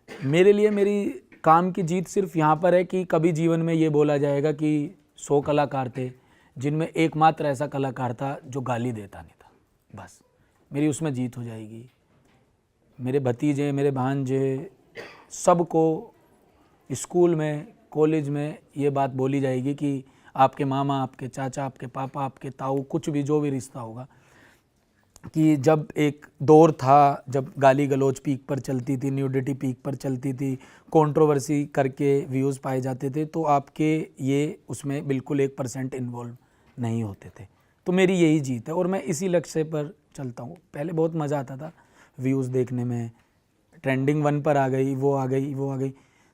मेरे लिए मेरी काम की जीत सिर्फ यहाँ पर है कि कभी जीवन में ये बोला जाएगा कि 100 कलाकार थे जिनमें एकमात्र ऐसा कलाकार था जो गाली देता नहीं था, बस मेरी उसमें जीत हो जाएगी। मेरे भतीजे, मेरे भांजे, सबको स्कूल में, कॉलेज में ये बात बोली जाएगी कि आपके मामा, आपके चाचा, आपके पापा, आपके ताऊ, कुछ भी जो भी रिश्ता होगा, कि जब एक दौर था जब गाली गलौज पीक पर चलती थी, न्यूडिटी पीक पर चलती थी, कंट्रोवर्सी करके व्यूज़ पाए जाते थे, तो आपके ये उसमें बिल्कुल 1% इन्वॉल्व नहीं होते थे। तो मेरी यही जीत है और मैं इसी लक्ष्य पर चलता हूँ। पहले बहुत मज़ा आता था व्यूज़ देखने में, ट्रेंडिंग 1 पर आ गई, वो आ गई, वो आ गई।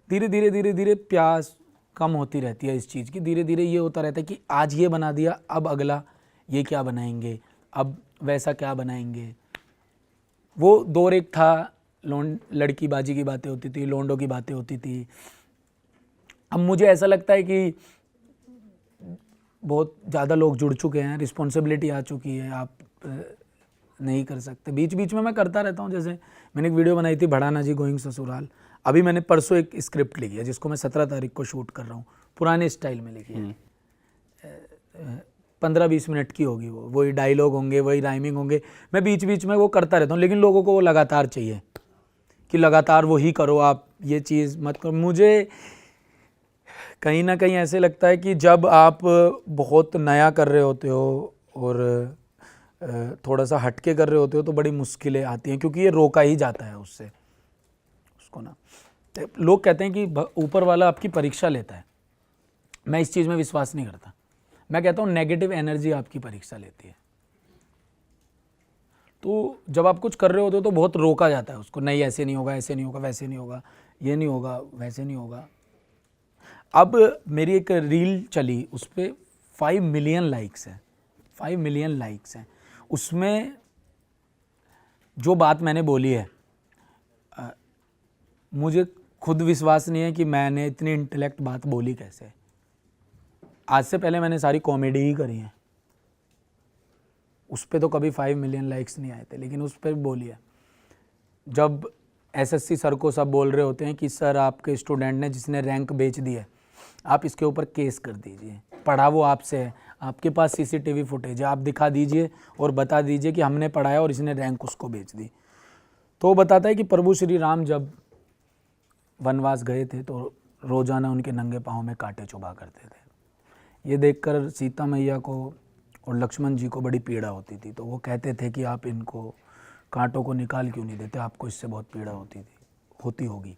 धीरे धीरे धीरे धीरे प्यास कम होती रहती है इस चीज़ की। धीरे धीरे ये होता रहता है कि आज ये बना दिया, अब अगला ये क्या बनाएंगे, अब वैसा क्या बनाएंगे। वो दौर एक था, लड़की बाजी की बातें होती थी, लोंडों की बातें होती थी। अब मुझे ऐसा लगता है कि बहुत ज़्यादा लोग जुड़ चुके हैं, रिस्पॉन्सिबिलिटी आ चुकी है, आप नहीं कर सकते। बीच बीच में मैं करता रहता हूँ। जैसे मैंने एक वीडियो बनाई थी भड़ाना जी गोइंग ससुराल। अभी मैंने परसों एक स्क्रिप्ट लिखी है जिसको मैं 17 तारीख को शूट कर रहा हूँ, पुराने स्टाइल में लिखी है। 15-20 मिनट की होगी वो, वही डायलॉग होंगे, वही राइमिंग होंगे। मैं बीच बीच में वो करता रहता हूँ, लेकिन लोगों को वो लगातार चाहिए कि लगातार वही करो, आप ये चीज़ मत करो। मुझे कहीं ना कहीं ऐसे लगता है कि जब आप बहुत नया कर रहे होते हो और थोड़ा सा हटके कर रहे होते हो तो बड़ी मुश्किलें आती हैं, क्योंकि ये रोका ही जाता है उससे, उसको ना। लोग कहते हैं कि ऊपर वाला आपकी परीक्षा लेता है। मैं इस चीज़ में विश्वास नहीं करता। मैं कहता हूँ नेगेटिव एनर्जी आपकी परीक्षा लेती है। तो जब आप कुछ कर रहे होते हो तो बहुत रोका जाता है उसको, नहीं ऐसे नहीं होगा, ऐसे नहीं होगा, वैसे नहीं होगा, ये नहीं होगा, वैसे नहीं होगा। अब मेरी एक रील चली, उस पर 5 मिलियन लाइक्स हैं, 5 मिलियन लाइक्स हैं। उसमें जो बात मैंने बोली है, मुझे खुद विश्वास नहीं है कि मैंने इतनी इंटेलेक्ट बात बोली कैसे। आज से पहले मैंने सारी कॉमेडी ही करी है, उस पर तो कभी 5 मिलियन लाइक्स नहीं आए थे, लेकिन उस पर बोली है। जब एसएससी सर को सब बोल रहे होते हैं कि सर आपके स्टूडेंट ने जिसने रैंक बेच दी है, आप इसके ऊपर केस कर दीजिए, पढ़ा वो आपसे है, आपके पास सीसीटीवी फुटेज है, आप दिखा दीजिए और बता दीजिए कि हमने पढ़ाया और इसने रैंक उसको बेच दी। तो वो बताता है कि प्रभु श्री राम जब वनवास गए थे तो रोज़ाना उनके नंगे पाँव में कांटे चुभा करते थे। ये देखकर सीता मैया को और लक्ष्मण जी को बड़ी पीड़ा होती थी। तो वो कहते थे कि आप इनको कांटों को निकाल क्यों नहीं देते, आपको इससे बहुत पीड़ा होती होगी।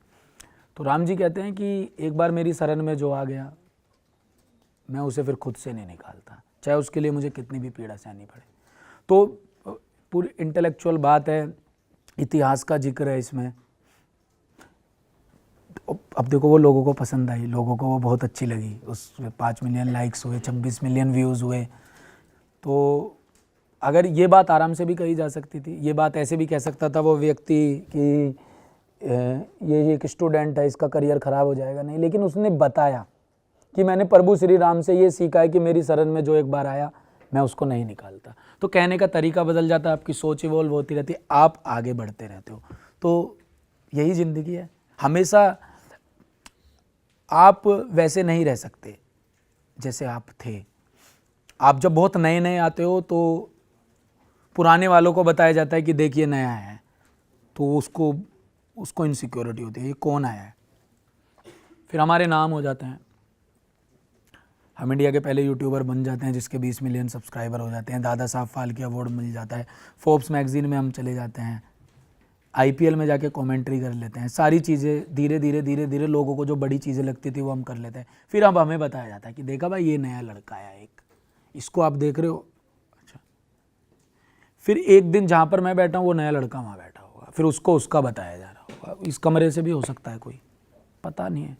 तो राम जी कहते हैं कि एक बार मेरी शरण में जो आ गया, मैं उसे फिर खुद से नहीं निकालता, चाहे उसके लिए मुझे कितनी भी पीड़ा सहनी पड़े। तो पूरी इंटेलेक्चुअल बात है, इतिहास का जिक्र है इसमें। अब देखो वो लोगों को पसंद आई, लोगों को वो बहुत अच्छी लगी, उसमें 5 मिलियन लाइक्स हुए, 26 मिलियन व्यूज़ हुए। तो अगर ये बात आराम से भी कही जा सकती थी, ये बात ऐसे भी कह सकता था वो व्यक्ति कि ये एक स्टूडेंट है, इसका करियर ख़राब हो जाएगा, नहीं। लेकिन उसने बताया कि मैंने प्रभु श्री राम से ये सीखा है कि मेरी शरण में जो एक बार आया, मैं उसको नहीं निकालता। तो कहने का तरीका बदल जाता है, आपकी सोच इवॉल्व होती रहती है, आप आगे बढ़ते रहते हो। तो यही ज़िंदगी है। हमेशा आप वैसे नहीं रह सकते जैसे आप थे। आप जब बहुत नए नए आते हो तो पुराने वालों को बताया जाता है कि देखिए नया है, तो उसको इनसिक्योरिटी होती है, ये कौन आया है। फिर हमारे नाम हो जाते हैं, हम इंडिया के पहले यूट्यूबर बन जाते हैं जिसके 20 मिलियन सब्सक्राइबर हो जाते हैं, दादा साहब फाल्के अवार्ड मिल जाता है, फोर्ब्स मैगजीन में हम चले जाते हैं, आईपीएल में जाके कमेंट्री कर लेते हैं। सारी चीज़ें धीरे धीरे धीरे धीरे लोगों को जो बड़ी चीज़ें लगती थी वो हम कर लेते हैं। फिर अब हमें बताया जाता है कि देखा भाई ये नया लड़का आया, एक इसको आप देख रहे हो, अच्छा। फिर एक दिन जहाँ पर मैं बैठा हूँ वो नया लड़का वहाँ बैठा होगा, फिर उसको उसका बताया जा रहा होगा। इस कमरे से भी हो सकता है कोई, पता नहीं है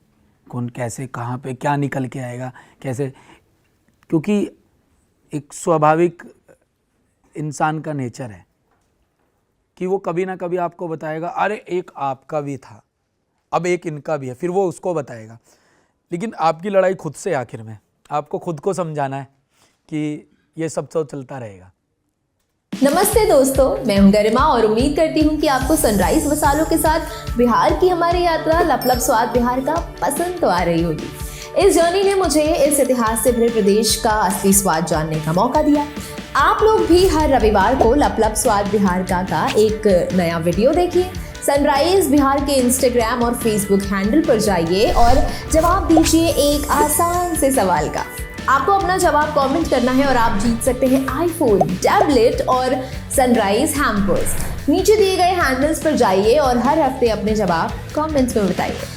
कौन कैसे कहाँ पे क्या निकल के आएगा कैसे, क्योंकि एक स्वाभाविक इंसान का नेचर है कि वो कभी ना कभी आपको बताएगा, अरे एक आपका भी था, अब एक इनका भी है, फिर वो उसको बताएगा। लेकिन आपकी लड़ाई खुद से, आखिर में आपको खुद को समझाना है कि ये सब तो चलता रहेगा। नमस्ते दोस्तों, मैं हूं गरिमा और उम्मीद करती हूं कि आपको सनराइज मसालों के साथ बिहार की हमारी यात्रा लपलप स्वाद बिहार का पसंद तो आ रही होगी। इस जर्नी ने मुझे इस इतिहास से भरे प्रदेश का असली स्वाद जानने का मौका दिया। आप लोग भी हर रविवार को लपलप स्वाद बिहार का एक नया वीडियो देखिए। सनराइज बिहार के इंस्टाग्राम और फेसबुक हैंडल पर जाइए और जवाब दीजिए एक आसान से सवाल का। आपको अपना जवाब कमेंट करना है और आप जीत सकते हैं आईफोन, टैबलेट और सनराइज हैम्पर्स। नीचे दिए गए हैंडल्स पर जाइए और हर हफ्ते अपने जवाब कमेंट्स में बताइए।